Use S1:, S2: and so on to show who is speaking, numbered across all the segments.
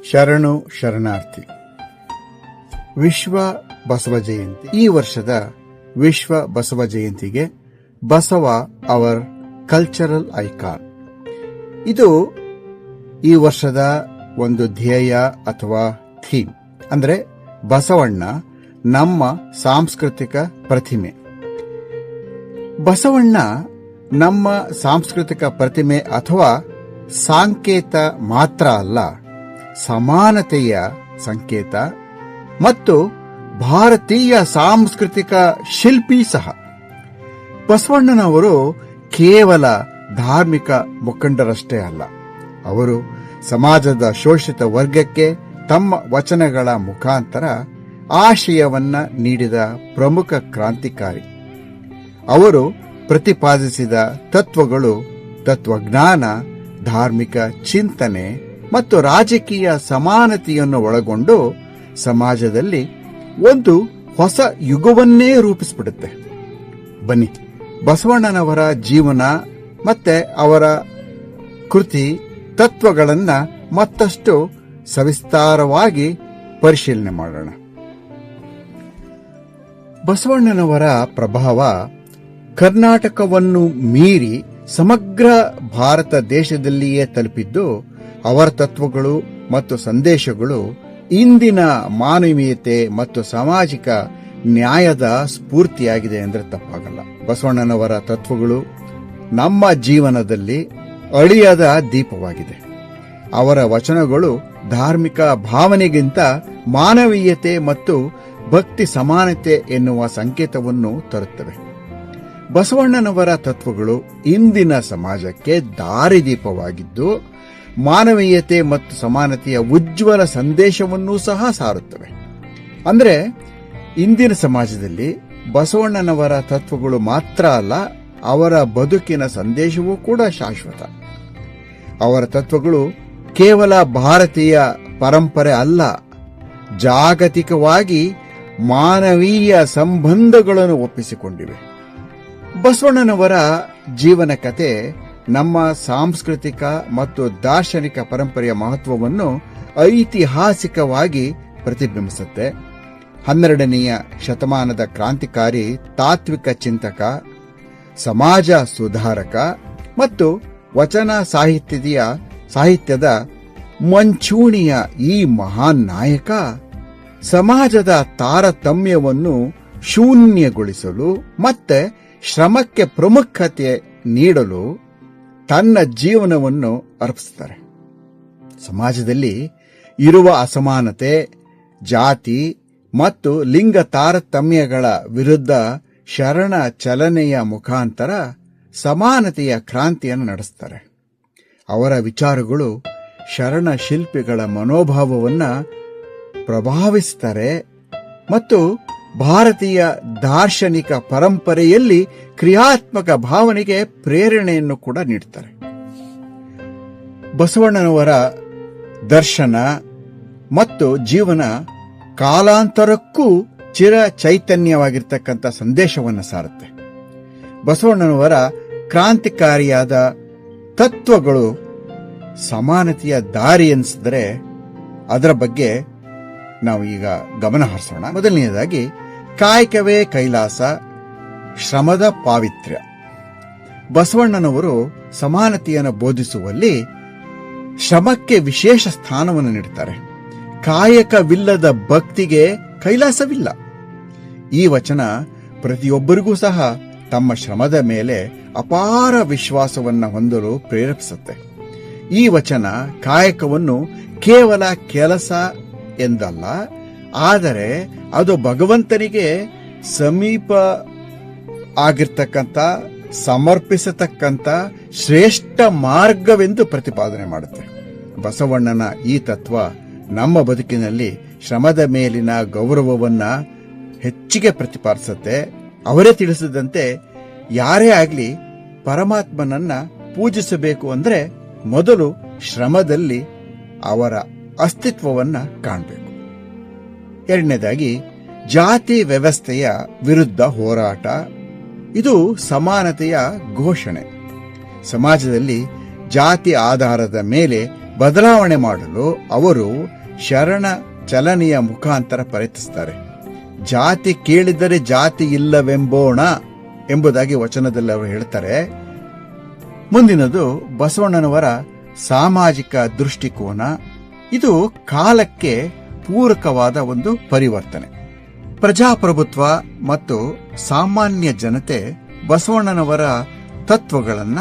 S1: ಶರಣು ಶರಣಾರ್ಥಿ. ವಿಶ್ವ ಬಸವ ಜಯಂತಿ. ಈ ವರ್ಷದ ವಿಶ್ವ ಬಸವ ಜಯಂತಿಗೆ ಬಸವ ಅವರ್ ಕಲ್ಚರಲ್ ಐಕಾನ್, ಇದು ಈ ವರ್ಷದ ಒಂದು ಧ್ಯೇಯ ಅಥವಾ ಥೀಮ್. ಅಂದ್ರೆ ಬಸವಣ್ಣ ನಮ್ಮ ಸಾಂಸ್ಕೃತಿಕ ಪ್ರತಿಮೆ. ಬಸವಣ್ಣ ನಮ್ಮ ಸಾಂಸ್ಕೃತಿಕ ಪ್ರತಿಮೆ ಅಥವಾ ಸಂಕೇತ ಮಾತ್ರ ಅಲ್ಲ, ಸಮಾನತೆಯ ಸಂಕೇತ ಮತ್ತು ಭಾರತೀಯ ಸಾಂಸ್ಕೃತಿಕ ಶಿಲ್ಪಿ ಸಹ. ಬಸವಣ್ಣನವರು ಕೇವಲ ಧಾರ್ಮಿಕ ಮುಖಂಡರಷ್ಟೇ ಅಲ್ಲ, ಅವರು ಸಮಾಜದ ಶೋಷಿತ ವರ್ಗಕ್ಕೆ ತಮ್ಮ ವಚನಗಳ ಮುಖಾಂತರ ಆಶಯವನ್ನ ನೀಡಿದ ಪ್ರಮುಖ ಕ್ರಾಂತಿಕಾರಿ. ಅವರು ಪ್ರತಿಪಾದಿಸಿದ ತತ್ವಗಳು ತತ್ವಜ್ಞಾನ, ಧಾರ್ಮಿಕ ಚಿಂತನೆ ಮತ್ತು ರಾಜಕೀಯ ಸಮಾನತೆಯನ್ನು ಒಳಗೊಂಡು ಸಮಾಜದಲ್ಲಿ ಒಂದು ಹೊಸ ಯುಗವನ್ನೇ ರೂಪಿಸಿಬಿಡುತ್ತೆ. ಬನ್ನಿ, ಬಸವಣ್ಣನವರ ಜೀವನ ಮತ್ತೆ ಅವರ ಕೃತಿ ತತ್ವಗಳನ್ನ ಮತ್ತಷ್ಟು ಸವಿಸ್ತಾರವಾಗಿ ಪರಿಶೀಲನೆ ಮಾಡೋಣ. ಬಸವಣ್ಣನವರ ಪ್ರಭಾವ ಕರ್ನಾಟಕವನ್ನು ಮೀರಿ ಸಮಗ್ರ ಭಾರತ ದೇಶದಲ್ಲಿಯೇ ತಲುಪಿದ್ದು, ಅವರ ತತ್ವಗಳು ಮತ್ತು ಸಂದೇಶಗಳು ಇಂದಿನ ಮಾನವೀಯತೆ ಮತ್ತು ಸಾಮಾಜಿಕ ನ್ಯಾಯದ ಸ್ಫೂರ್ತಿಯಾಗಿದೆ ಎಂದರೆ ತಪ್ಪಾಗಲ್ಲ. ಬಸವಣ್ಣನವರ ತತ್ವಗಳು ನಮ್ಮ ಜೀವನದಲ್ಲಿ ಅಳಿಯದ ದೀಪವಾಗಿದೆ. ಅವರ ವಚನಗಳು ಧಾರ್ಮಿಕ ಭಾವನೆಗಿಂತ ಮಾನವೀಯತೆ ಮತ್ತು ಭಕ್ತಿ ಸಮಾನತೆ ಎನ್ನುವ ಸಂಕೇತವನ್ನು ತರುತ್ತವೆ. ಬಸವಣ್ಣನವರ ತತ್ವಗಳು ಇಂದಿನ ಸಮಾಜಕ್ಕೆ ದಾರಿದೀಪವಾಗಿದ್ದು, ಮಾನವೀಯತೆ ಮತ್ತು ಸಮಾನತೆಯ ಉಜ್ವಲ ಸಂದೇಶವನ್ನೂ ಸಹ ಸಾರುತ್ತವೆ. ಅಂದರೆ ಇಂದಿನ ಸಮಾಜದಲ್ಲಿ ಬಸವಣ್ಣನವರ ತತ್ವಗಳು ಮಾತ್ರ ಅಲ್ಲ, ಅವರ ಬದುಕಿನ ಸಂದೇಶವೂ ಕೂಡ ಶಾಶ್ವತ. ಅವರ ತತ್ವಗಳು ಕೇವಲ ಭಾರತೀಯ ಪರಂಪರೆ ಅಲ್ಲ, ಜಾಗತಿಕವಾಗಿ ಮಾನವೀಯ ಸಂಬಂಧಗಳನ್ನು ಒಪ್ಪಿಸಿಕೊಂಡಿವೆ. ಬಸವಣ್ಣನವರ ಜೀವನ ಕಥೆ ನಮ್ಮ ಸಾಂಸ್ಕೃತಿಕ ಮತ್ತು ದಾರ್ಶನಿಕ ಪರಂಪರೆಯ ಮಹತ್ವವನ್ನು ಐತಿಹಾಸಿಕವಾಗಿ ಪ್ರತಿಬಿಂಬಿಸುತ್ತೆ. 12ನೆಯ ಶತಮಾನದ ಕ್ರಾಂತಿಕಾರಿ, ತಾತ್ವಿಕ ಚಿಂತಕ, ಸಮಾಜ ಸುಧಾರಕ ಮತ್ತು ವಚನ ಸಾಹಿತ್ಯದ ಮಂಚೂಣಿಯ ಈ ಮಹಾನ್ ನಾಯಕ ಸಮಾಜದ ತಾರತಮ್ಯವನ್ನು ಶೂನ್ಯಗೊಳಿಸಲು ಮತ್ತೆ ಶ್ರಮಕ್ಕೆ ಪ್ರಾಮುಖ್ಯತೆ ನೀಡಲು ತನ್ನ ಜೀವನವನ್ನು ಅರ್ಪಿಸುತ್ತಾರೆ. ಸಮಾಜದಲ್ಲಿ ಇರುವ ಅಸಮಾನತೆ, ಜಾತಿ ಮತ್ತು ಲಿಂಗ ತಾರತಮ್ಯಗಳ ವಿರುದ್ಧ ಶರಣ ಚಲನೆಯ ಮುಖಾಂತರ ಸಮಾನತೆಯ ಕ್ರಾಂತಿಯನ್ನು ನಡೆಸುತ್ತಾರೆ. ಅವರ ವಿಚಾರಗಳು ಶರಣ ಶಿಲ್ಪಿಗಳ ಮನೋಭಾವವನ್ನು ಪ್ರಭಾವಿಸುತ್ತಾರೆ ಮತ್ತು ಭಾರತೀಯ ದಾರ್ಶನಿಕ ಪರಂಪರೆಯಲ್ಲಿ ಕ್ರಿಯಾತ್ಮಕ ಭಾವನೆಗೆ ಪ್ರೇರಣೆಯನ್ನು ಕೂಡ ನೀಡುತ್ತಾರೆ. ಬಸವಣ್ಣನವರ ದರ್ಶನ ಮತ್ತು ಜೀವನ ಕಾಲಾಂತರಕ್ಕೂ ಚಿರ ಚೈತನ್ಯವಾಗಿರ್ತಕ್ಕಂಥ ಸಂದೇಶವನ್ನು ಸಾರುತ್ತೆ. ಬಸವಣ್ಣನವರ ಕ್ರಾಂತಿಕಾರಿಯಾದ ತತ್ವಗಳು ಸಮಾನತೆಯ ದಾರಿ ಎನಿಸಿದರೆ ಅದರ ಬಗ್ಗೆ ನಾವು ಈಗ ಗಮನ ಹರಿಸೋಣ. ಮೊದಲನೆಯದಾಗಿ ಕಾಯಕವೇ ಕೈಲಾಸ, ಶ್ರಮದ ಪಾವಿತ್ರ್ಯ. ಬಸವಣ್ಣನವರು ಸಮಾನತೆಯನ್ನು ಬೋಧಿಸುವಲ್ಲಿ ಶ್ರಮಕ್ಕೆ ವಿಶೇಷ ಸ್ಥಾನವನ್ನು ನೀಡುತ್ತಾರೆ. ಕಾಯಕವಿಲ್ಲದ ಭಕ್ತಿಗೆ ಕೈಲಾಸವಿಲ್ಲ. ಈ ವಚನ ಪ್ರತಿಯೊಬ್ಬರಿಗೂ ಸಹ ತಮ್ಮ ಶ್ರಮದ ಮೇಲೆ ಅಪಾರ ವಿಶ್ವಾಸವನ್ನು ಹೊಂದಲು ಪ್ರೇರೇಪಿಸುತ್ತೆ. ಈ ವಚನ ಕಾಯಕವನ್ನು ಕೇವಲ ಕೆಲಸ ಎಂದಲ್ಲ, ಆದರೆ ಅದು ಭಗವಂತನಿಗೆ ಸಮೀಪ ಆಗಿರ್ತಕ್ಕಂಥ, ಸಮರ್ಪಿಸತಕ್ಕಂಥ ಶ್ರೇಷ್ಠ ಮಾರ್ಗವೆಂದು ಪ್ರತಿಪಾದನೆ ಮಾಡುತ್ತೆ. ಬಸವಣ್ಣನ ಈ ತತ್ವ ನಮ್ಮ ಬದುಕಿನಲ್ಲಿ ಶ್ರಮದ ಮೇಲಿನ ಗೌರವವನ್ನ ಹೆಚ್ಚಿಗೆ ಪ್ರತಿಪಾದಿಸುತ್ತೆ. ಅವರೇ ತಿಳಿಸಿದಂತೆ, ಯಾರೇ ಆಗಲಿ ಪರಮಾತ್ಮನನ್ನ ಪೂಜಿಸಬೇಕು ಅಂದ್ರೆ ಮೊದಲು ಶ್ರಮದಲ್ಲಿ ಅವರ ಅಸ್ತಿತ್ವವನ್ನ ಕಾಣಬೇಕು. ಎರಡನೇದಾಗಿ ಜಾತಿ ವ್ಯವಸ್ಥೆಯ ವಿರುದ್ಧ ಹೋರಾಟ. ಇದು ಸಮಾನತೆಯ ಘೋಷಣೆ. ಸಮಾಜದಲ್ಲಿ ಜಾತಿ ಆಧಾರದ ಮೇಲೆ ಬದಲಾವಣೆ ಮಾಡಲು ಅವರು ಶರಣ ಚಲನೆಯ ಮುಖಾಂತರ ಪ್ರಯತ್ನಿಸುತ್ತಾರೆ. ಜಾತಿ ಕೇಳಿದರೆ ಜಾತಿ ಇಲ್ಲವೆಂಬೋಣ ಎಂಬುದಾಗಿ ವಚನದಲ್ಲಿ ಅವರು ಹೇಳ್ತಾರೆ. ಮುಂದಿನದು ಬಸವಣ್ಣನವರ ಸಾಮಾಜಿಕ ದೃಷ್ಟಿಕೋನ. ಇದು ಕಾಲಕ್ಕೆ ಪೂರಕವಾದ ಒಂದು ಪರಿವರ್ತನೆ. ಪ್ರಜಾಪ್ರಭುತ್ವ ಮತ್ತು ಸಾಮಾನ್ಯ ಜನತೆ ಬಸವಣ್ಣನವರ ತತ್ವಗಳನ್ನ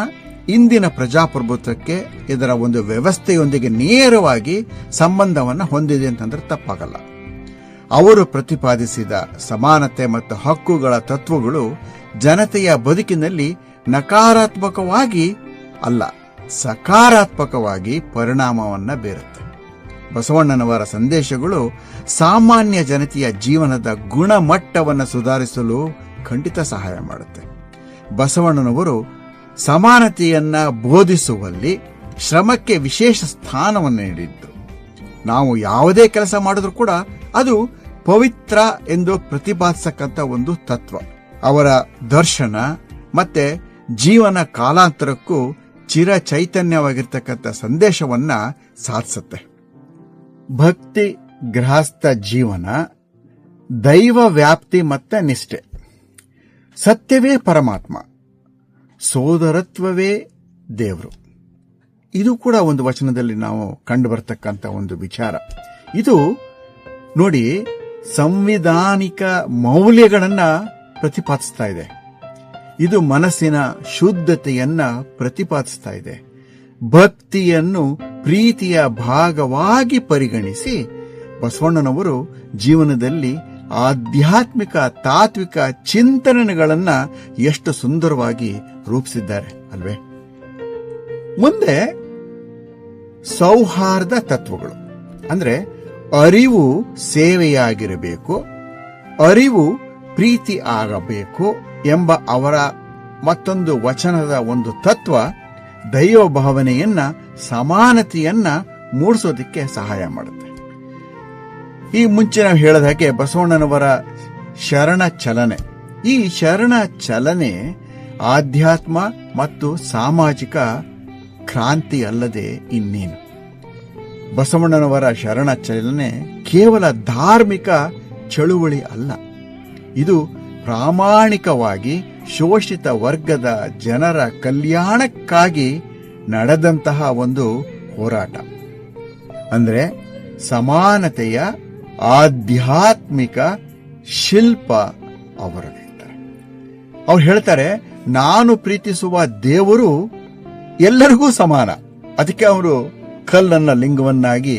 S1: ಇಂದಿನ ಪ್ರಜಾಪ್ರಭುತ್ವಕ್ಕೆ, ಇದರ ಒಂದು ವ್ಯವಸ್ಥೆಯೊಂದಿಗೆ ನೇರವಾಗಿ ಸಂಬಂಧವನ್ನು ಹೊಂದಿದೆ ಅಂತಂದ್ರೆ ತಪ್ಪಾಗಲ್ಲ. ಅವರು ಪ್ರತಿಪಾದಿಸಿದ ಸಮಾನತೆ ಮತ್ತು ಹಕ್ಕುಗಳ ತತ್ವಗಳು ಜನತೆಯ ಬದುಕಿನಲ್ಲಿ ನಕಾರಾತ್ಮಕವಾಗಿ ಅಲ್ಲ, ಸಕಾರಾತ್ಮಕವಾಗಿ ಪರಿಣಾಮವನ್ನ ಬೀರುತ್ತೆ. ಬಸವಣ್ಣನವರ ಸಂದೇಶಗಳು ಸಾಮಾನ್ಯ ಜನತೆಯ ಜೀವನದ ಗುಣಮಟ್ಟವನ್ನು ಸುಧಾರಿಸಲು ಖಂಡಿತ ಸಹಾಯ ಮಾಡುತ್ತೆ. ಬಸವಣ್ಣನವರು ಸಮಾನತೆಯನ್ನ ಬೋಧಿಸುವಲ್ಲಿ ಶ್ರಮಕ್ಕೆ ವಿಶೇಷ ಸ್ಥಾನವನ್ನು ನೀಡಿದ್ರು. ನಾವು ಯಾವುದೇ ಕೆಲಸ ಮಾಡಿದ್ರೂ ಕೂಡ ಅದು ಪವಿತ್ರ ಎಂದು ಪ್ರತಿಪಾದಿಸತಕ್ಕಂಥ ಒಂದು ತತ್ವ. ಅವರ ದರ್ಶನ ಮತ್ತೆ ಜೀವನ ಕಾಲಾಂತರಕ್ಕೂ ಚಿರ ಚೈತನ್ಯವಾಗಿರ್ತಕ್ಕಂಥ ಸಂದೇಶವನ್ನ ಸಾಧಿಸುತ್ತೆ. ಭಕ್ತಿ, ಗೃಹಸ್ಥ ಜೀವನ, ದೈವ ವ್ಯಾಪ್ತಿ ಮತ್ತೆ ನಿಷ್ಠೆ, ಸತ್ಯವೇ ಪರಮಾತ್ಮ, ಸೋದರತ್ವವೇ ದೇವರು. ಇದು ಕೂಡ ಒಂದು ವಚನದಲ್ಲಿ ನಾವು ಕಂಡು ಬರ್ತಕ್ಕಂಥ ಒಂದು ವಿಚಾರ. ಇದು ನೋಡಿ, ಸಂವಿಧಾನಿಕ ಮೌಲ್ಯಗಳನ್ನ ಪ್ರತಿಪಾದಿಸ್ತಾ ಇದೆ. ಇದು ಮನಸ್ಸಿನ ಶುದ್ಧತೆಯನ್ನ ಪ್ರತಿಪಾದಿಸ್ತಾ ಇದೆ. ಭಕ್ತಿಯನ್ನು ಪ್ರೀತಿಯ ಭಾಗವಾಗಿ ಪರಿಗಣಿಸಿ ಬಸವಣ್ಣನವರು ಜೀವನದಲ್ಲಿ ಆಧ್ಯಾತ್ಮಿಕ ತಾತ್ವಿಕ ಚಿಂತನೆಗಳನ್ನ ಎಷ್ಟು ಸುಂದರವಾಗಿ ರೂಪಿಸಿದ್ದಾರೆ ಅಲ್ವೇ. ಮುಂದೆ ಸೌಹಾರ್ದ ತತ್ವಗಳು ಅಂದ್ರೆ ಅರಿವು ಸೇವೆಯಾಗಿರಬೇಕು, ಅರಿವು ಪ್ರೀತಿ ಆಗಬೇಕು ಎಂಬ ಅವರ ಮತ್ತೊಂದು ವಚನದ ಒಂದು ತತ್ವ ದೈವ ಭಾವನೆಯನ್ನ, ಸಮಾನತೆಯನ್ನ ಮೂಡಿಸೋದಕ್ಕೆ ಸಹಾಯ ಮಾಡುತ್ತೆ. ಈ ಮುಂಚೆ ನಾವು ಹೇಳಿದ ಹಾಗೆ ಬಸವಣ್ಣನವರ ಶರಣ ಚಲನೆ, ಈ ಶರಣ ಚಲನೆ ಆಧ್ಯಾತ್ಮ ಮತ್ತು ಸಾಮಾಜಿಕ ಕ್ರಾಂತಿ ಅಲ್ಲದೆ ಇನ್ನೇನು. ಬಸವಣ್ಣನವರ ಶರಣ ಚಲನೆ ಕೇವಲ ಧಾರ್ಮಿಕ ಚಳುವಳಿ ಅಲ್ಲ, ಇದು ಪ್ರಾಮಾಣಿಕವಾಗಿ ಶೋಷಿತ ವರ್ಗದ ಜನರ ಕಲ್ಯಾಣಕ್ಕಾಗಿ ನಡೆದಂತಹ ಒಂದು ಹೋರಾಟ. ಅಂದ್ರೆ ಸಮಾನತೆಯ ಆಧ್ಯಾತ್ಮಿಕ ಶಿಲ್ಪ ಅವರಲ್ಲಿದ್ದಾರೆ. ಅವ್ರು ಹೇಳ್ತಾರೆ, ನಾನು ಪ್ರೀತಿಸುವ ದೇವರು ಎಲ್ಲರಿಗೂ ಸಮಾನ. ಅದಕ್ಕೆ ಅವರು ಕಲ್ಲನ್ನ ಲಿಂಗವನ್ನಾಗಿ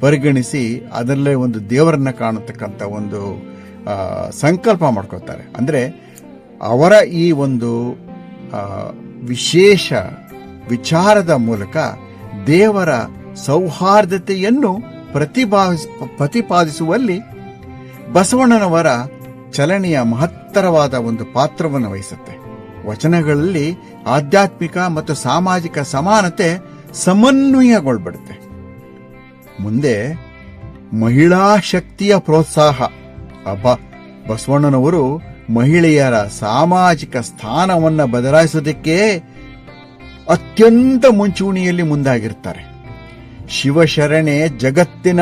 S1: ಪರಿಗಣಿಸಿ ಅದರಲ್ಲೇ ಒಂದು ದೇವರನ್ನ ಕಾಣತಕ್ಕಂಥ ಒಂದು ಸಂಕಲ್ಪ ಮಾಡ್ಕೊತಾರೆ. ಅಂದ್ರೆ ಅವರ ಈ ಒಂದು ವಿಶೇಷ ವಿಚಾರದ ಮೂಲಕ ದೇವರ ಸೌಹಾರ್ದತೆಯನ್ನು ಪ್ರತಿಪಾದಿಸುವಲ್ಲಿ ಬಸವಣ್ಣನವರ ಚಲನೆಯ ಮಹತ್ತರವಾದ ಒಂದು ಪಾತ್ರವನ್ನು ವಹಿಸುತ್ತೆ. ವಚನಗಳಲ್ಲಿ ಆಧ್ಯಾತ್ಮಿಕ ಮತ್ತು ಸಾಮಾಜಿಕ ಸಮಾನತೆ ಸಮನ್ವಯಗೊಳ್ಬಿಡುತ್ತೆ. ಮುಂದೆ ಮಹಿಳಾ ಶಕ್ತಿಯ ಪ್ರೋತ್ಸಾಹ. ಬಸವಣ್ಣನವರು ಮಹಿಳೆಯರ ಸಾಮಾಜಿಕ ಸ್ಥಾನವನ್ನು ಬದಲಾಯಿಸೋದಕ್ಕೆ ಅತ್ಯಂತ ಮುಂಚೂಣಿಯಲ್ಲಿ ಮುಂದಾಗಿರ್ತಾರೆ. ಶಿವಶರಣೆ ಜಗತ್ತಿನ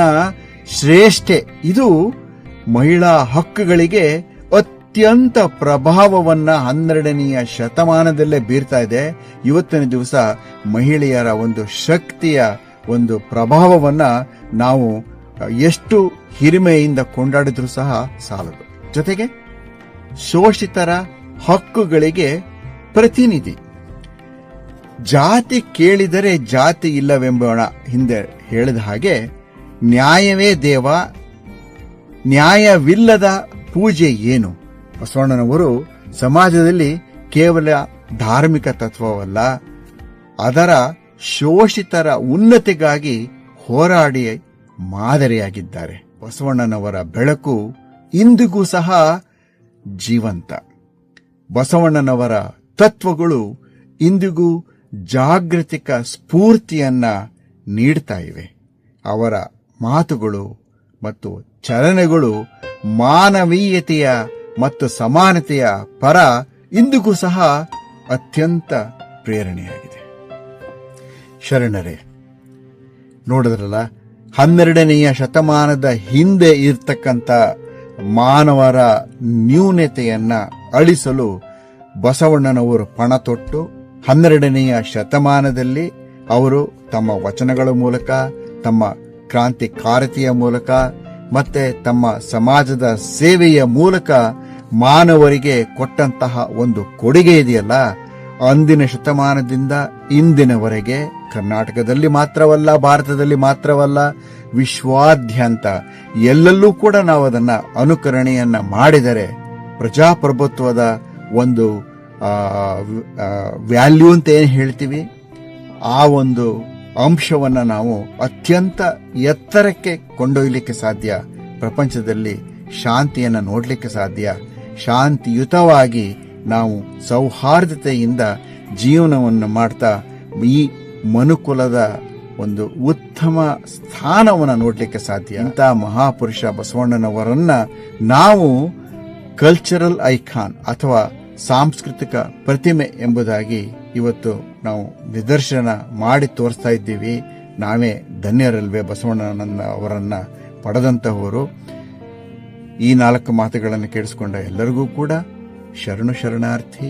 S1: ಶ್ರೇಷ್ಠೆ, ಇದು ಮಹಿಳಾ ಹಕ್ಕುಗಳಿಗೆ ಅತ್ಯಂತ ಪ್ರಭಾವವನ್ನ 12ನೆಯ ಶತಮಾನದಲ್ಲೇ ಬೀರ್ತಾ ಇದೆ. ಇವತ್ತಿನ ದಿವಸ ಮಹಿಳೆಯರ ಒಂದು ಶಕ್ತಿಯ ಒಂದು ಪ್ರಭಾವವನ್ನ ನಾವು ಎಷ್ಟು ಹಿರಿಮೆಯಿಂದ ಕೊಂಡಾಡಿದ್ರೂ ಸಹ ಸಾಲದು. ಜೊತೆಗೆ ಶೋಷಿತರ ಹಕ್ಕುಗಳಿಗೆ ಪ್ರತಿನಿಧಿ. ಜಾತಿ ಕೇಳಿದರೆ ಜಾತಿ ಇಲ್ಲವೆಂಬೋಣ ಹಿಂದೆ ಹೇಳಿದ ಹಾಗೆ, ನ್ಯಾಯವೇ ದೇವ, ನ್ಯಾಯವಿಲ್ಲದ ಪೂಜೆ ಏನು. ಬಸವಣ್ಣನವರು ಸಮಾಜದಲ್ಲಿ ಕೇವಲ ಧಾರ್ಮಿಕ ತತ್ವವಲ್ಲ, ಅದರ ಶೋಷಿತರ ಉನ್ನತಿಗಾಗಿ ಹೋರಾಡಿ ಮಾದರಿಯಾಗಿದ್ದಾರೆ. ಬಸವಣ್ಣನವರ ಬೆಳಕು ಇಂದಿಗೂ ಸಹ ಜೀವಂತ. ಬಸವಣ್ಣನವರ ತತ್ವಗಳು ಇಂದಿಗೂ ಜಾಗೃತಿಕ ಸ್ಫೂರ್ತಿಯನ್ನ ನೀಡ್ತಾ ಇವೆ. ಅವರ ಮಾತುಗಳು ಮತ್ತು ಚಲನೆಗಳು ಮಾನವೀಯತೆಯ ಮತ್ತು ಸಮಾನತೆಯ ಪರ ಇಂದಿಗೂ ಸಹ ಅತ್ಯಂತ ಪ್ರೇರಣೆಯಾಗಿದೆ. ಶರಣರೇ, ನೋಡಿದ್ರಲ್ಲ, 12ನೆಯ ಶತಮಾನದ ಹಿಂದೆ ಇರ್ತಕ್ಕಂಥ ಮಾನವರ ನ್ಯೂನತೆಯನ್ನ ಅಳಿಸಲು ಬಸವಣ್ಣನವರು ಪಣ ತೊಟ್ಟು 12ನೆಯ ಶತಮಾನದಲ್ಲಿ ಅವರು ತಮ್ಮ ವಚನಗಳ ಮೂಲಕ, ತಮ್ಮ ಕ್ರಾಂತಿಕಾರತೆಯ ಮೂಲಕ ಮತ್ತೆ ತಮ್ಮ ಸಮಾಜದ ಸೇವೆಯ ಮೂಲಕ ಮಾನವರಿಗೆ ಕೊಟ್ಟಂತಹ ಒಂದು ಕೊಡುಗೆ ಇದೆಯಲ್ಲ, ಅಂದಿನ ಶತಮಾನದಿಂದ ಇಂದಿನವರೆಗೆ ಕರ್ನಾಟಕದಲ್ಲಿ ಮಾತ್ರವಲ್ಲ, ಭಾರತದಲ್ಲಿ ಮಾತ್ರವಲ್ಲ, ವಿಶ್ವಾದ್ಯಂತ ಎಲ್ಲೆಲ್ಲೂ ಕೂಡ ನಾವು ಅದನ್ನ ಅನುಕರಣೆಯನ್ನ ಮಾಡಿದರೆ ಪ್ರಜಾಪ್ರಭುತ್ವದ ಒಂದು ವ್ಯಾಲ್ಯೂ ಅಂತ ಏನು ಹೇಳ್ತೀವಿ, ಆ ಒಂದು ಅಂಶವನ್ನ ನಾವು ಅತ್ಯಂತ ಎತ್ತರಕ್ಕೆ ಕೊಂಡೊಯ್ಯಲಿಕ್ಕೆ ಸಾಧ್ಯ. ಪ್ರಪಂಚದಲ್ಲಿ ಶಾಂತಿಯನ್ನು ನೋಡಲಿಕ್ಕೆ ಸಾಧ್ಯ. ಶಾಂತಿಯುತವಾಗಿ ನಾವು ಸೌಹಾರ್ದತೆಯಿಂದ ಜೀವನವನ್ನು ಮಾಡ್ತಾ ಈ ಮನುಕುಲದ ಒಂದು ಉತ್ತಮ ಸ್ಥಾನವನ್ನು ನೋಡಲಿಕ್ಕೆ ಸಾಧ್ಯ. ಇಂಥ ಮಹಾಪುರುಷ ಬಸವಣ್ಣನವರನ್ನ ನಾವು ಕಲ್ಚರಲ್ ಐಕಾನ್ ಅಥವಾ ಸಾಂಸ್ಕೃತಿಕ ಪ್ರತಿಮೆ ಎಂಬುದಾಗಿ ಇವತ್ತು ನಾವು ನಿದರ್ಶನ ಮಾಡಿ ತೋರಿಸ್ತಾ ಇದ್ದೀವಿ. ನಾವೇ ಧನ್ಯರಲ್ವೇ ಬಸವಣ್ಣನವರನ್ನ ಪಡೆದಂತಹವರು. ಈ 4 ಮಾತುಗಳನ್ನು ಕೇಳಿಸಿಕೊಂಡ ಎಲ್ಲರಿಗೂ ಕೂಡ ಶರಣು ಶರಣಾರ್ಥಿ.